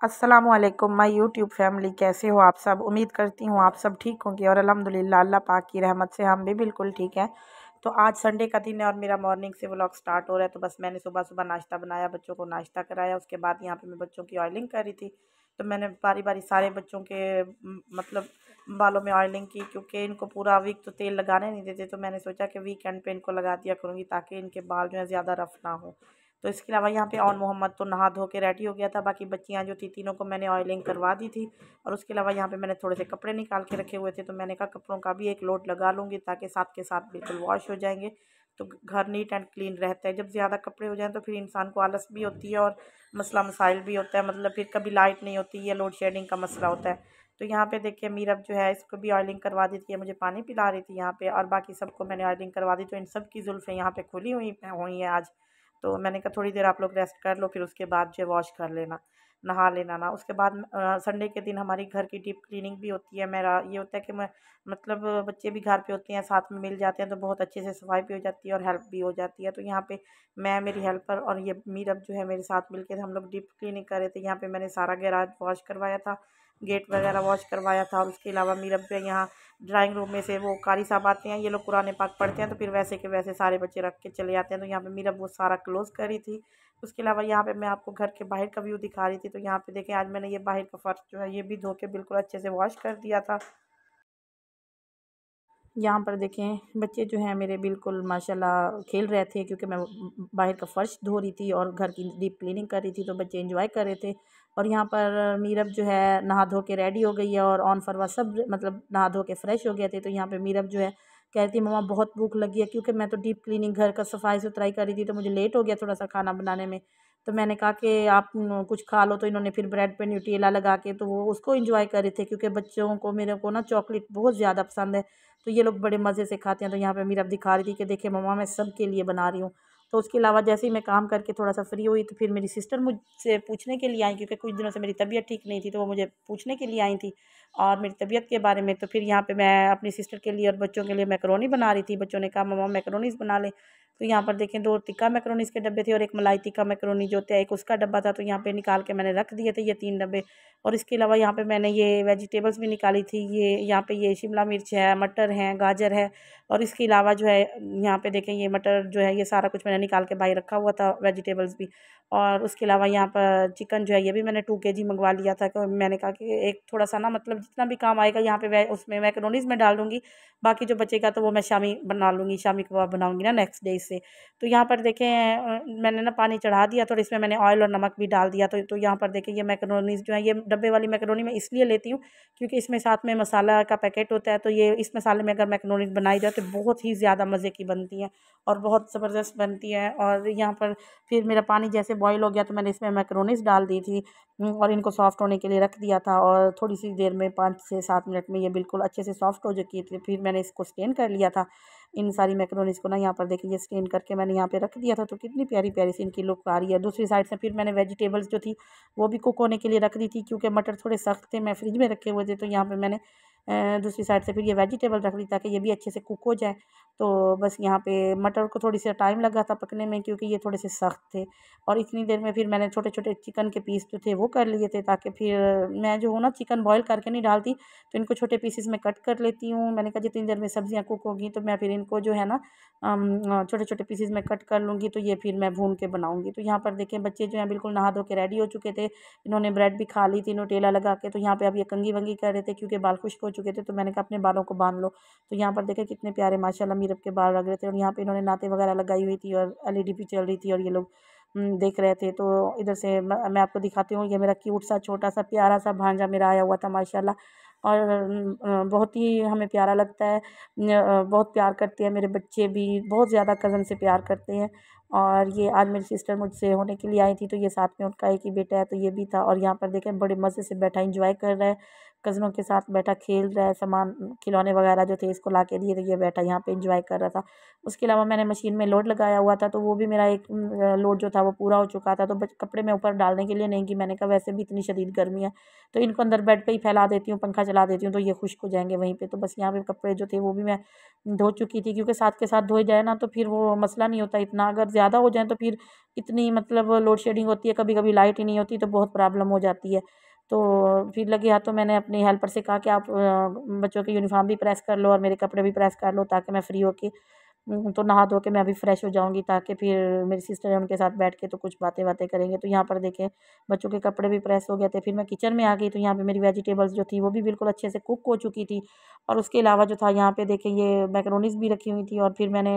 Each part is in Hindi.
अस्सलामुअलैकुम माय यूट्यूब फैमिली, कैसे हो आप सब। उम्मीद करती हूँ आप सब ठीक होंगे और अल्हम्दुलिल्लाह अल्लाह पाक की रहमत से हम भी बिल्कुल ठीक हैं। तो आज संडे का दिन है और मेरा मॉर्निंग से व्लॉग स्टार्ट हो रहा है। तो बस मैंने सुबह सुबह नाश्ता बनाया, बच्चों को नाश्ता कराया। उसके बाद यहाँ पे मैं बच्चों की ऑयलिंग कर रही थी। तो मैंने बारी बारी सारे बच्चों के मतलब बालों में ऑयलिंग की, क्योंकि इनको पूरा वीक तो तेल लगाने नहीं देते। तो मैंने सोचा कि वीकेंड पे इनको लगा दिया करूँगी ताकि इनके बाल जो है ज़्यादा रफ ना हो। तो इसके अलावा यहाँ पे ऑन मोहम्मद तो नहा धो के रेडी हो गया था। बाकी बच्चियाँ जो थी तीनों को मैंने ऑयलिंग करवा दी थी। और उसके अलावा यहाँ पे मैंने थोड़े से कपड़े निकाल के रखे हुए थे, तो मैंने कहा कपड़ों का भी एक लोड लगा लूँगी ताकि साथ के साथ बिल्कुल वॉश हो जाएंगे। तो घर नीट एंड क्लीन रहता है। जब ज़्यादा कपड़े हो जाएँ तो फिर इंसान को आलस भी होती है और मसला मसाइल भी होता है। मतलब फिर कभी लाइट नहीं होती या लोड शेडिंग का मसला होता है। तो यहाँ पे देखिए मीरब जो है इसको भी ऑयलिंग करवा दी थी, मुझे पानी पिला रही थी यहाँ पे। और बाकी सबको मैंने ऑयलिंग करवा दी। तो इन सब की जुल्फ़ें यहाँ पे खुली हुई हैं आज। तो मैंने कहा थोड़ी देर आप लोग रेस्ट कर लो, फिर उसके बाद जो वॉश कर लेना, नहा लेना ना। उसके बाद संडे के दिन हमारी घर की डीप क्लीनिंग भी होती है। मेरा ये होता है कि मैं मतलब बच्चे भी घर पे होते हैं, साथ में मिल जाते हैं, तो बहुत अच्छे से सफाई भी हो जाती है और हेल्प भी हो जाती है। तो यहाँ पे मैं, मेरी हेल्पर और ये मीरब जो है मेरे साथ मिलकर हम लोग डीप क्लीनिंग कर रहे थे। यहाँ पे मैंने सारा गैराज वॉश करवाया था, गेट वगैरह वॉश करवाया था। और उसके अलावा मीरब जो है यहाँ ड्राइंग रूम में से वो कारी साहब आते हैं, ये लोग कुरान पाक पढ़ते हैं, तो फिर वैसे के वैसे सारे बच्चे रख के चले जाते हैं। तो यहाँ पे मीरब वो सारा क्लोज़ करी थी। उसके अलावा यहाँ पे मैं आपको घर के बाहर का व्यू दिखा रही थी। तो यहाँ पे देखें आज मैंने ये बाहर का फर्श जो है ये भी धो के बिल्कुल अच्छे से वॉश कर दिया था। यहाँ पर देखें बच्चे जो हैं मेरे बिल्कुल माशाल्लाह खेल रहे थे, क्योंकि मैं बाहर का फ़र्श धो रही थी और घर की डीप क्लीनिंग कर रही थी। तो बच्चे एंजॉय कर रहे थे। और यहाँ पर मीरब जो है नहा धो के रेडी हो गई है और ऑन फरवा सब मतलब नहा धो के फ्रेश हो गए थे। तो यहाँ पे मीरब जो है कहती है मम्मा बहुत भूख लगी है, क्योंकि मैं तो डीप क्लीनिंग घर का सफाई सुथराई कर रही थी, तो मुझे लेट हो गया थोड़ा सा खाना बनाने में। तो मैंने कहा कि आप कुछ खा लो। तो इन्होंने फिर ब्रेड पे न्यूटेला लगा के तो वो उसको इंजॉय कर रहे थे, क्योंकि बच्चों को मेरे को ना चॉकलेट बहुत ज़्यादा पसंद है। तो ये लोग बड़े मज़े से खाते हैं। तो यहाँ पे मीरब दिखा रही थी कि देखिए मम्मा मैं सब के लिए बना रही हूँ। तो उसके अलावा जैसे ही मैं काम करके थोड़ा सा फ्री हुई, तो फिर मेरी सिस्टर मुझसे पूछने के लिए आई, क्योंकि कुछ दिनों से मेरी तबीयत ठीक नहीं थी, तो वो मुझे पूछने के लिए आई थी और मेरी तबीयत के बारे में। तो फिर यहाँ पे मैं अपनी सिस्टर के लिए और बच्चों के लिए मैकरोनी बना रही थी। बच्चों ने कहा मम्मा मैकरोनीज बना ले। तो यहाँ पर देखें 2 टिक्का मैकरोनीज के डब्बे थे और एक मलाई टिक्का मैकरोनी जो होता है एक उसका डब्बा था। तो यहाँ पे निकाल के मैंने रख दिए थे ये 3 डब्बे। और इसके अलावा यहाँ पे मैंने ये वेजिटेबल्स भी निकाली थी। ये यहाँ पे ये शिमला मिर्च है, मटर है, गाजर है। और इसके अलावा जो है यहाँ पे देखें ये मटर जो है ये सारा कुछ मैंने निकाल के बाहर रखा हुआ था, वेजिटेबल्स भी। और उसके अलावा यहाँ पर चिकन जो है ये भी मैंने 2 केजी मंगवा लिया था। तो मैंने कहा कि एक थोड़ा सा ना मतलब जितना भी काम आएगा यहाँ पे उसमें मैकरोनीज में डाल दूँगी, बाकी जो बचेगा तो वो मैं शामी बना लूँगी, शामी कबाब बनाऊँगी ना नेक्स्ट डे से। तो यहाँ पर देखें मैंने ना पानी चढ़ा दिया था और इसमें मैंने ऑयल और नमक भी डाल दिया। तो यहाँ पर देखें ये मैकरोनीज जो है ये डब्बे वाली मैकरोनी मैं इसलिए लेती हूँ क्योंकि इसमें साथ में मसाला का पैकेट होता है। तो ये इस मसाले में अगर मैकरोनीज बनाई जाए तो बहुत ही ज़्यादा मज़े की बनती हैं और बहुत ज़बरदस्त बनती है। और यहाँ पर फिर मेरा पानी जैसे बॉईल हो गया तो मैंने इसमें मैकरोनीज डाल दी थी और इनको सॉफ्ट होने के लिए रख दिया था। और थोड़ी सी देर में 5 से 7 मिनट में ये बिल्कुल अच्छे से सॉफ्ट हो चुकी थी। फिर मैंने इसको स्टेन कर लिया था, इन सारी मैकरोनीज को ना। यहाँ पर देखिए ये स्टेन करके मैंने यहाँ पे रख दिया था। तो कितनी प्यारी प्यारी सी इनकी लुक आ रही है। दूसरी साइड से फिर मैंने वेजिटेबल्स जो थी वो भी कुक होने के लिए रख दी थी, क्योंकि मटर थोड़े सख्त थे, मैं फ्रिज में रखे हुए थे। तो यहाँ पे मैंने दूसरी साइड से फिर ये वेजिटेबल रख दी ताकि ये भी अच्छे से कुक हो जाए। तो बस यहाँ पे मटर को थोड़ी सी टाइम लगा था पकने में, क्योंकि ये थोड़े से सख्त थे। और इतनी देर में फिर मैंने छोटे छोटे चिकन के पीस जो थे वो कर लिए थे, ताकि फिर मैं जो हूँ ना चिकन बॉईल करके नहीं डालती, तो इनको छोटे पीसेस में कट कर लेती हूँ। मैंने कहा जितनी देर में सब्जियाँ कुक होगी तो मैं फिर इनको जो है ना छोटे छोटे पीसेस में कट कर लूँगी, तो ये फिर मैं भून के बनाऊँगी। तो यहाँ पर देखें बच्चे जो हैं बिल्कुल नहा धो के रेडी हो चुके थे। इन्होंने ब्रेड भी खा ली थी न्यूटेला लगा के। तो यहाँ पे अब ये कंघी वंगी कर रहे थे, क्योंकि बाल खुश्क हो चुके थे। तो मैंने कहा अपने बालों को बांध लो। तो यहाँ पर देखें कितने प्यारे माशाल्लाह मीरब के बाल लग रहे थे। और यहाँ पे इन्होंने नाते वगैरह लगाई हुई थी और एलईडी भी चल रही थी और ये लोग देख रहे थे। तो इधर से मैं आपको दिखाती हूँ, ये मेरा क्यूट सा छोटा सा प्यारा सा भांजा मेरा आया हुआ था माशाल्लाह। और बहुत ही हमें प्यारा लगता है। बहुत प्यार करते हैं मेरे बच्चे भी, बहुत ज़्यादा कज़न से प्यार करते हैं। और ये आज मेरी सिस्टर मुझसे होने के लिए आई थी, तो ये साथ में उनका एक ही बेटा है, तो ये भी था। और यहाँ पर देखें बड़े मज़े से बैठा इंजॉय कर रहा है। कज़नों के साथ बैठा खेल रहा है, सामान खिलौने वगैरह जो थे इसको ला के दिए, तो ये बैठा यहाँ पे एंजॉय कर रहा था। उसके अलावा मैंने मशीन में लोड लगाया हुआ था, तो वो भी मेरा एक लोड जो था वो पूरा हो चुका था। तो कपड़े मैं ऊपर डालने के लिए नहीं की, मैंने कहा वैसे भी इतनी शदीद गर्मी है तो इनको अंदर बेड पे ही फैला देती हूँ, पंखा चला देती हूँ, तो ये खुश्क हो जाएंगे वहीं पे। तो बस यहाँ पे कपड़े जो थे वो भी मैं धो चुकी थी, क्योंकि साथ के साथ धोए जाए ना तो फिर वो मसला नहीं होता इतना। अगर ज़्यादा हो जाए तो फिर इतनी मतलब लोड शेडिंग होती है, कभी कभी लाइट ही नहीं होती, तो बहुत प्रॉब्लम हो जाती है। तो फिर लगे हाथों मैंने अपने हेल्पर से कहा कि आप बच्चों की यूनिफॉर्म भी प्रेस कर लो और मेरे कपड़े भी प्रेस कर लो, ताकि मैं फ्री होके तो नहा धो के मैं अभी फ्रेश हो जाऊंगी, ताकि फिर मेरी सिस्टर है उनके साथ बैठ के तो कुछ बातें बातें करेंगे। तो यहाँ पर देखें बच्चों के कपड़े भी प्रेस हो गए थे। फिर मैं किचन में आ गई, तो यहाँ पे मेरी वेजिटेबल्स जो थी वो भी बिल्कुल अच्छे से कुक हो चुकी थी। और उसके अलावा जो था यहाँ पे देखें ये मैक्रोनीस भी रखी हुई थी, और फिर मैंने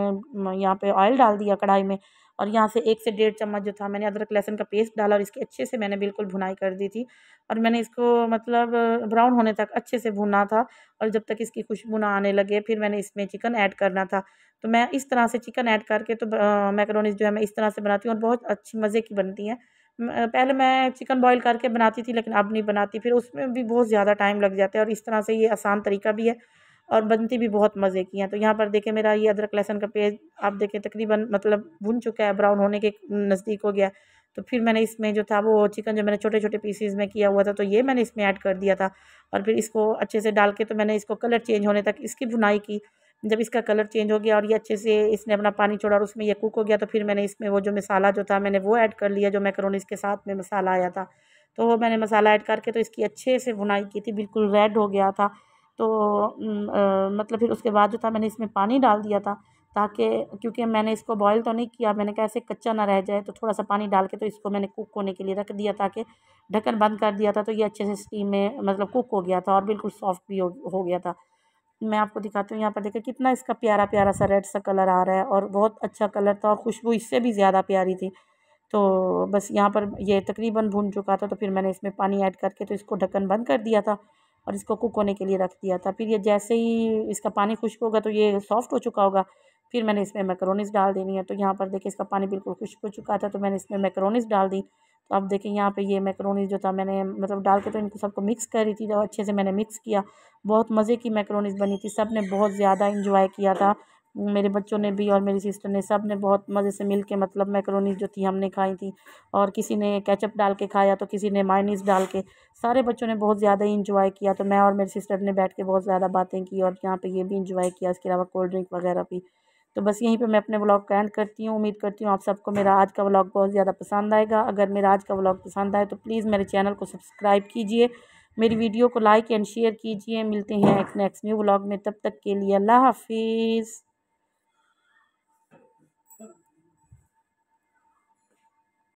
यहाँ पे ऑयल डाल दिया कढ़ाई में, और यहाँ से 1 से 1.5 चम्मच जो था मैंने अदरक लहसुन का पेस्ट डाला, और इसकी अच्छे से मैंने बिल्कुल भुनाई कर दी थी। और मैंने इसको मतलब ब्राउन होने तक अच्छे से भुना था, और जब तक इसकी खुशबू ना आने लगे फिर मैंने इसमें चिकन ऐड करना था। तो मैं इस तरह से चिकन ऐड करके तो मैक्रोनीस जो है मैं इस तरह से बनाती हूँ और बहुत अच्छी मज़े की बनती हैं। पहले मैं चिकन बॉयल करके बनाती थी, लेकिन अब नहीं बनाती, फिर उसमें भी बहुत ज़्यादा टाइम लग जाता है, और इस तरह से ये आसान तरीका भी है और बनती भी बहुत मज़े की हैं। तो यहाँ पर देखें मेरा ये अदरक लहसुन का पेस्ट आप देखें तकरीबन मतलब भुन चुका है, ब्राउन होने के नज़दीक हो गया। तो फिर मैंने इसमें जो था वो चिकन जो मैंने छोटे छोटे पीसीज में किया हुआ था, तो ये मैंने इसमें ऐड कर दिया था, और फिर इसको अच्छे से डाल के तो मैंने इसको कलर चेंज होने तक इसकी भुनाई की। जब इसका कलर चेंज हो गया और ये अच्छे से इसने अपना पानी छोड़ा और उसमें ये कुक हो गया, तो फिर मैंने इसमें वो जो मसाला जो था मैंने वो ऐड कर लिया, जो मैक्रोनीस के साथ में मसाला आया था। तो वो मैंने मसाला ऐड करके तो इसकी अच्छे से भुनाई की थी, बिल्कुल रेड हो गया था। तो मतलब फिर उसके बाद जो था मैंने इसमें पानी डाल दिया था, ताकि क्योंकि मैंने इसको बॉयल तो नहीं किया, मैंने कहा ऐसे कच्चा ना रह जाए, तो थोड़ा सा पानी डाल के तो इसको मैंने कुक होने के लिए रख दिया, ताकि ढक्कन बंद कर दिया था तो ये अच्छे से स्टीम में मतलब कुक हो गया था और बिल्कुल सॉफ्ट भी हो गया था। मैं आपको दिखाती हूँ, यहाँ पर देखिए कितना इसका प्यारा प्यारा सा रेड सा कलर आ रहा है, और बहुत अच्छा कलर था और खुशबू इससे भी ज़्यादा प्यारी थी। तो बस यहाँ पर ये तकरीबन भुन चुका था, तो फिर मैंने इसमें पानी ऐड करके तो इसको ढक्कन बंद कर दिया था और इसको कुक होने के लिए रख दिया था। फिर ये जैसे ही इसका पानी खुश्क होगा तो ये सॉफ्ट हो चुका होगा, फिर मैंने इसमें मैक्रोनीस डाल देनी है। तो यहाँ पर देखिए इसका पानी बिल्कुल खुश्क हो चुका था, तो मैंने इसमें मैक्रोनीस डाल दी। तो अब देखिए यहाँ पे ये मैक्रोनीस जो था मैंने मतलब डाल के तो इनको सबको मिक्स कर रही थी, तो अच्छे से मैंने मिक्स किया। बहुत मज़े की मैक्रोनीस बनी थी, सब ने बहुत ज़्यादा इंजॉय किया था। मेरे बच्चों ने भी और मेरी सिस्टर ने, सब ने बहुत मज़े से मिल के मतलब मैक्रोनीस जो थी हमने खाई थी। और किसी ने केचप डाल के खाया, तो किसी ने मायोनीज़ डाल के, सारे बच्चों ने बहुत ज़्यादा ही इंजॉय किया। तो मैं और मेरी सिस्टर ने बैठ के बहुत ज़्यादा बातें की, और यहाँ पे ये भी इंजॉय किया, इसके अलावा कोल्ड ड्रिंक वगैरह भी। तो बस यहीं पे मैं अपने व्लॉग का एंड करती हूँ। उम्मीद करती हूँ आप सबको मेरा आज का व्लॉग बहुत ज़्यादा पसंद आएगा। अगर मेरा आज का व्लॉग पसंद आए तो प्लीज़ मेरे चैनल को सब्सक्राइब कीजिए, मेरी वीडियो को लाइक एंड शेयर कीजिए। मिलते हैं एक नेक्स्ट न्यू व्लॉग में, तब तक के लिए अल्लाह हाफिज़।